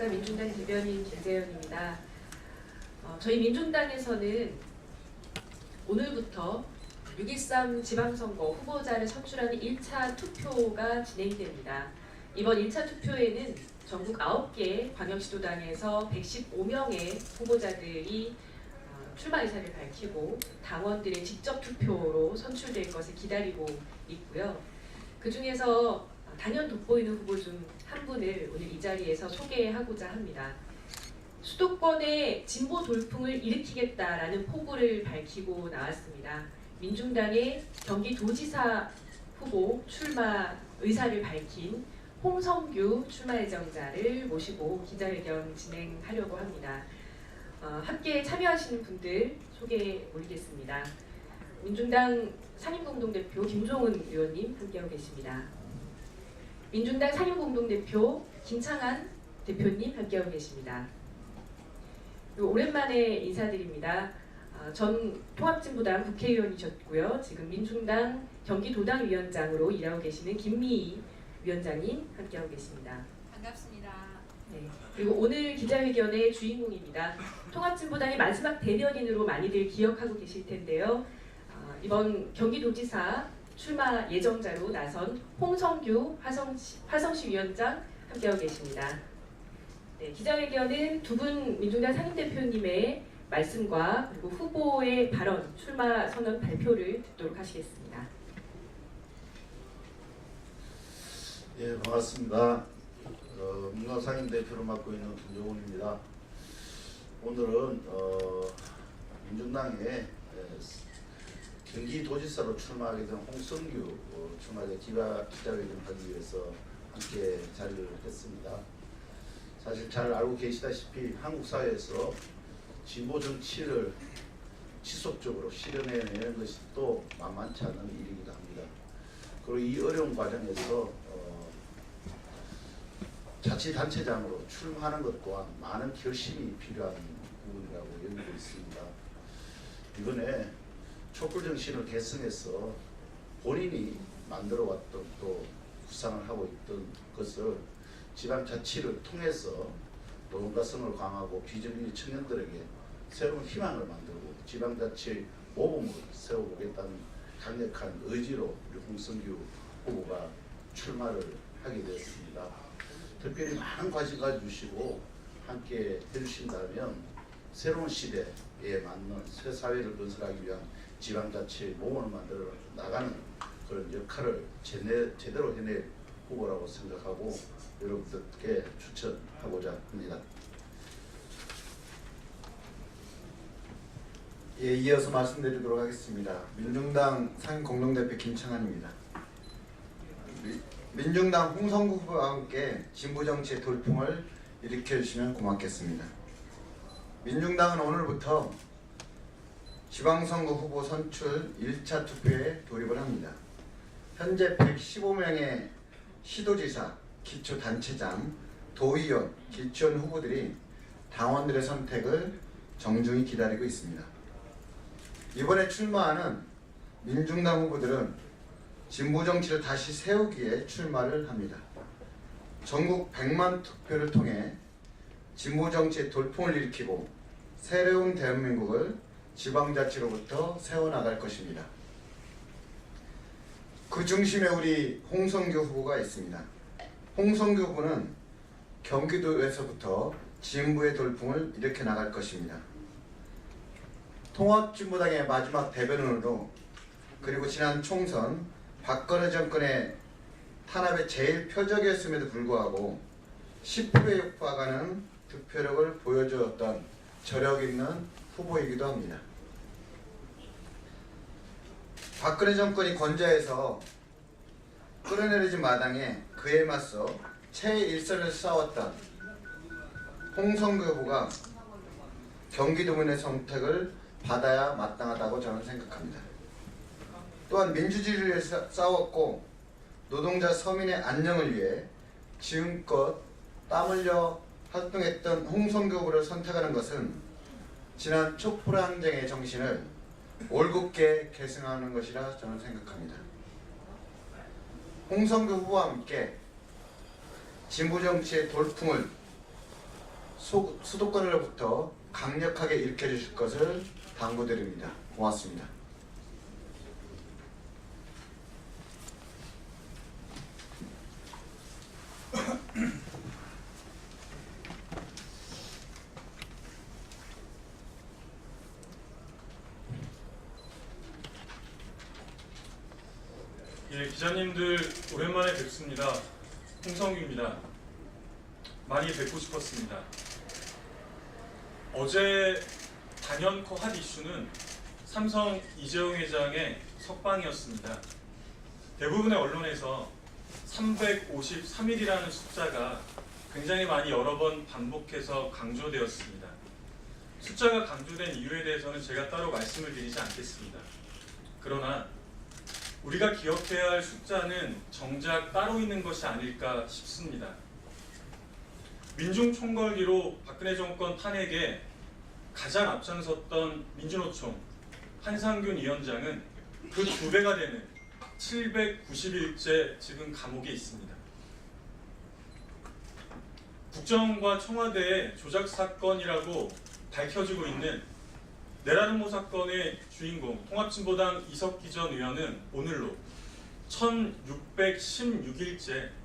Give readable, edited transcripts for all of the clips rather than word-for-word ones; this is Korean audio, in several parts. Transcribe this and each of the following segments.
안녕하십니까. 민중당 대변인 김재현입니다. 저희 민중당에서는 오늘부터 6.13 지방선거 후보자를 선출하는 1차 투표가 진행이 됩니다. 이번 1차 투표에는 전국 9개 광역시도당에서 115명의 후보자들이 출마 의사를 밝히고 당원들의 직접 투표로 선출될 것을 기다리고 있고요. 그 중에서 단연 돋보이는 후보 중 한 분을 오늘 이 자리에서 소개하고자 합니다. 수도권의 진보 돌풍을 일으키겠다라는 포부를 밝히고 나왔습니다. 민중당의 경기도지사 후보 출마 의사를 밝힌 홍성규 출마 예정자를 모시고 기자회견 진행하려고 합니다. 함께 참여하시는 분들 소개 올리겠습니다. 민중당 상임공동대표 김종은 의원님 함께하고 계십니다. 민중당 상임공동대표 김창한 대표님 함께하고 계십니다. 오랜만에 인사드립니다. 전 통합진보당 국회의원이셨고요. 지금 민중당 경기도당 위원장으로 일하고 계시는 김미희 위원장님 함께하고 계십니다. 반갑습니다. 네. 그리고 오늘 기자회견의 주인공입니다. 통합진보당의 마지막 대변인으로 많이들 기억하고 계실 텐데요. 이번 경기도지사 출마 예정자로 나선 홍성규 화성시 위원장 함께하고 계십니다. 네, 기자회견은 두 분 민중당 상임대표님의 말씀과 그리고 후보의 발언, 출마 선언 발표를 듣도록 하시겠습니다. 예, 반갑습니다. 민주당 상임대표를 맡고 있는 김종훈입니다. 오늘은 민중당의 경기도지사로 출마하게 된 홍성규 출마자 기자회견을 하기 위해서 함께 자리를 했습니다. 사실 잘 알고 계시다시피 한국 사회에서 진보 정치를 지속적으로 실현해내는 것이 또 만만치 않은 일이기도 합니다. 그리고 이 어려운 과정에서 자치단체장으로 출마하는 것 또한 많은 결심이 필요한 부분이라고 여기고 있습니다. 이번에 촛불정신을 계승해서 본인이 만들어왔던 또 구상을 하고 있던 것을 지방자치를 통해서 노동가성을 강화하고 비정규직 청년들에게 새로운 희망을 만들고 지방자치의 모범을 세워보겠다는 강력한 의지로 우리 홍성규 후보가 출마를 하게 되었습니다. 특별히 많은 관심 가져주시고 함께 해주신다면 새로운 시대에 맞는 새 사회를 건설하기 위한 지방자치의 모범을 만들어 나가는 그런 역할을 제대로 해낼 후보라고 생각하고 여러분들께 추천하고자 합니다. 예, 이어서 말씀드리도록 하겠습니다. 민중당 상임공동대표 김창한입니다. 민중당 홍성구 후보와 함께 진보정치의 돌풍을 일으켜주시면 고맙겠습니다. 민중당은 오늘부터 지방선거 후보 선출 1차 투표에 돌입을 합니다. 현재 115명의 시도지사, 기초단체장, 도의원, 기초원 후보들이 당원들의 선택을 정중히 기다리고 있습니다. 이번에 출마하는 민중당 후보들은 진보정치를 다시 세우기에 출마를 합니다. 전국 100만 투표를 통해 진보정치의 돌풍을 일으키고 새로운 대한민국을 지방자치로부터 세워나갈 것입니다. 그 중심에 우리 홍성규 후보가 있습니다. 홍성규 후보는 경기도에서부터 진보의 돌풍을 일으켜 나갈 것입니다. 통합진보당의 마지막 대변인으로 그리고 지난 총선 박근혜 정권의 탄압의 제일 표적이었음에도 불구하고 10%에 육박하는 득표력을 보여주었던 저력 있는 후보이기도 합니다. 박근혜 정권이 권좌해서 끌어내리지 마당에 그에 맞서 최일선을 싸웠던 홍성규 후보가 경기도민의 선택을 받아야 마땅하다고 저는 생각합니다. 또한 민주주의를 위해 싸웠고 노동자 서민의 안녕을 위해 지금껏 땀 흘려 활동했던 홍성규 후보를 선택하는 것은 지난 촛불 항쟁의 정신을 올곧게 계승하는 것이라 저는 생각합니다. 홍성규 후보와 함께 진보정치의 돌풍을 수도권으로부터 강력하게 일으켜주실 것을 당부드립니다. 고맙습니다. 예, 기자님들 오랜만에 뵙습니다. 홍성규입니다. 많이 뵙고 싶었습니다. 어제 단연코 핫 이슈는 삼성 이재용 회장의 석방이었습니다. 대부분의 언론에서 353일이라는 숫자가 굉장히 많이 여러 번 반복해서 강조되었습니다. 숫자가 강조된 이유에 대해서는 제가 따로 말씀을 드리지 않겠습니다. 그러나 우리가 기억해야 할 숫자는 정작 따로 있는 것이 아닐까 싶습니다. 민중총궐기로 박근혜 정권 탄핵에 가장 앞장섰던 민주노총 한상균 위원장은 그 2배가 되는 790일째 지금 감옥에 있습니다. 국정원과 청와대의 조작 사건이라고 밝혀지고 있는 내라는모 사건의 주인공 통합진보당 이석기 전 의원은 오늘로 1616일째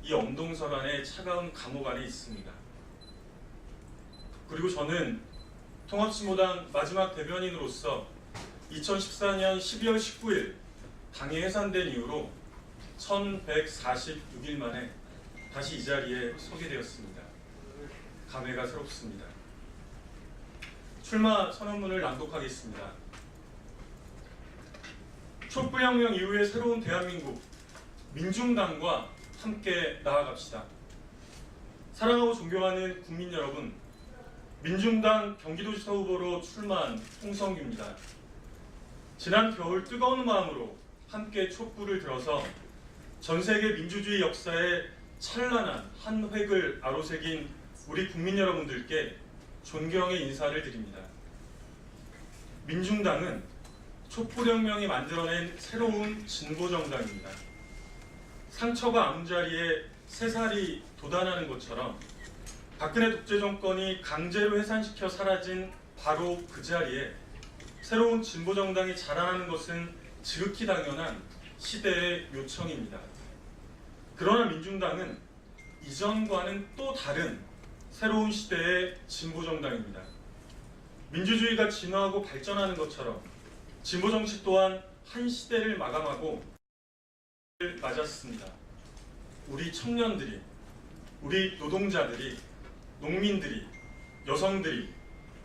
이 엄동설안의 차가운 감옥 안에 있습니다. 그리고 저는 통합진보당 마지막 대변인으로서 2014년 12월 19일 당이 해산된 이후로 1146일 만에 다시 이 자리에 서게 되었습니다. 감회가 새롭습니다. 출마 선언문을 낭독하겠습니다. 촛불혁명 이후의 새로운 대한민국 민중당과 함께 나아갑시다. 사랑하고 존경하는 국민 여러분, 민중당 경기도지사 후보로 출마한 홍성규입니다. 지난 겨울 뜨거운 마음으로 함께 촛불을 들어서 전 세계 민주주의 역사에 찬란한 한 획을 아로새긴 우리 국민 여러분들께 존경의 인사를 드립니다. 민중당은 촛불혁명이 만들어낸 새로운 진보정당입니다. 상처가 아문자리에 새살이 돋아나는 것처럼 박근혜 독재 정권이 강제로 해산시켜 사라진 바로 그 자리에 새로운 진보정당이 자라나는 것은 지극히 당연한 시대의 요청입니다. 그러나 민중당은 이전과는 또 다른 새로운 시대의 진보정당입니다. 민주주의가 진화하고 발전하는 것처럼 진보정치 또한 한 시대를 마감하고 맞았습니다. 우리 청년들이, 우리 노동자들이, 농민들이, 여성들이,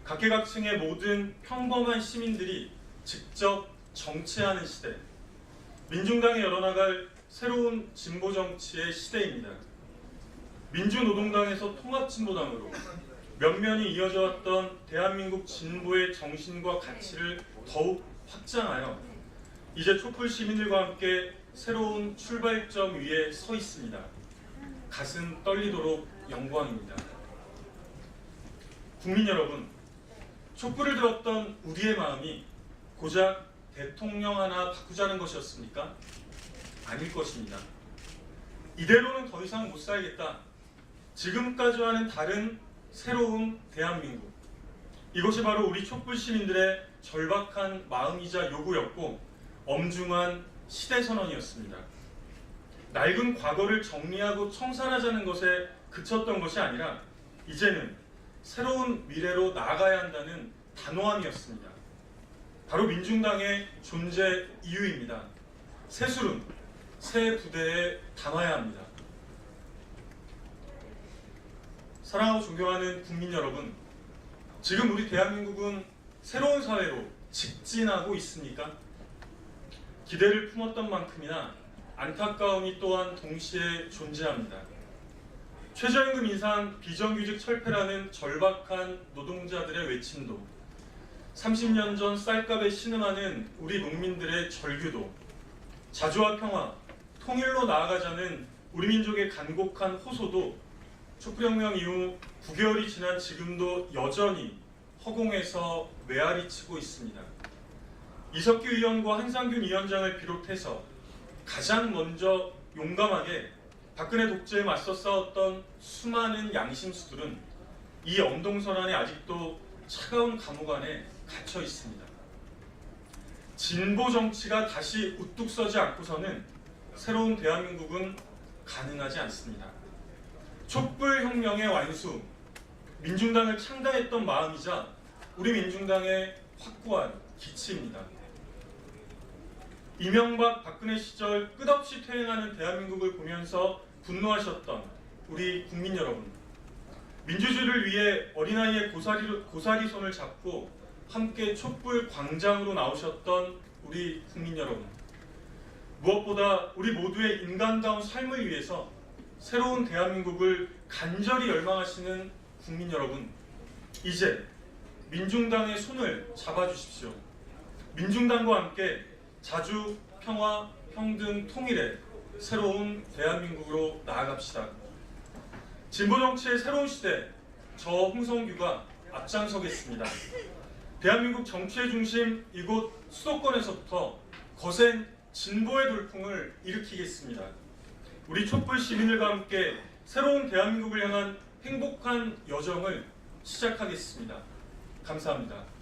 각계각층의 모든 평범한 시민들이 직접 정치하는 시대, 민중당이 열어나갈 새로운 진보정치의 시대입니다. 민주노동당에서 통합진보당으로 면면이 이어져 왔던 대한민국 진보의 정신과 가치를 더욱 확장하여 이제 촛불 시민들과 함께 새로운 출발점 위에 서 있습니다. 가슴 떨리도록 영광입니다. 국민 여러분, 촛불을 들었던 우리의 마음이 고작 대통령 하나 바꾸자는 것이었습니까? 아닐 것입니다. 이대로는 더 이상 못 살겠다. 지금까지와는 다른 새로운 대한민국. 이것이 바로 우리 촛불 시민들의 절박한 마음이자 요구였고 엄중한 시대선언이었습니다. 낡은 과거를 정리하고 청산하자는 것에 그쳤던 것이 아니라 이제는 새로운 미래로 나아가야 한다는 단호함이었습니다. 바로 민중당의 존재 이유입니다. 새술은 새 부대에 담아야 합니다. 사랑하고 존경하는 국민 여러분, 지금 우리 대한민국은 새로운 사회로 직진하고 있습니까? 기대를 품었던 만큼이나 안타까움이 또한 동시에 존재합니다. 최저임금 인상, 비정규직 철폐라는 절박한 노동자들의 외침도, 30년 전 쌀값에 신음하는 우리 농민들의 절규도, 자주와 평화, 통일로 나아가자는 우리 민족의 간곡한 호소도 촛불혁명 이후 9개월이 지난 지금도 여전히 허공에서 메아리치고 있습니다. 이석기 의원과 한상균 위원장을 비롯해서 가장 먼저 용감하게 박근혜 독재에 맞서 싸웠던 수많은 양심수들은 이 엄동설 안에 아직도 차가운 감옥 안에 갇혀 있습니다. 진보 정치가 다시 우뚝 서지 않고서는 새로운 대한민국은 가능하지 않습니다. 촛불혁명의 완수, 민중당을 창당했던 마음이자 우리 민중당의 확고한 기치입니다. 이명박 박근혜 시절 끝없이 퇴행하는 대한민국을 보면서 분노하셨던 우리 국민 여러분, 민주주의를 위해 어린아이의 고사리 손을 잡고 함께 촛불 광장으로 나오셨던 우리 국민 여러분, 무엇보다 우리 모두의 인간다운 삶을 위해서 새로운 대한민국을 간절히 열망하시는 국민 여러분, 이제 민중당의 손을 잡아주십시오. 민중당과 함께 자주, 평화, 평등, 통일의 새로운 대한민국으로 나아갑시다. 진보정치의 새로운 시대, 저 홍성규가 앞장서겠습니다. 대한민국 정치의 중심 이곳 수도권에서부터 거센 진보의 돌풍을 일으키겠습니다. 우리 촛불 시민들과 함께 새로운 대한민국을 향한 행복한 여정을 시작하겠습니다. 감사합니다.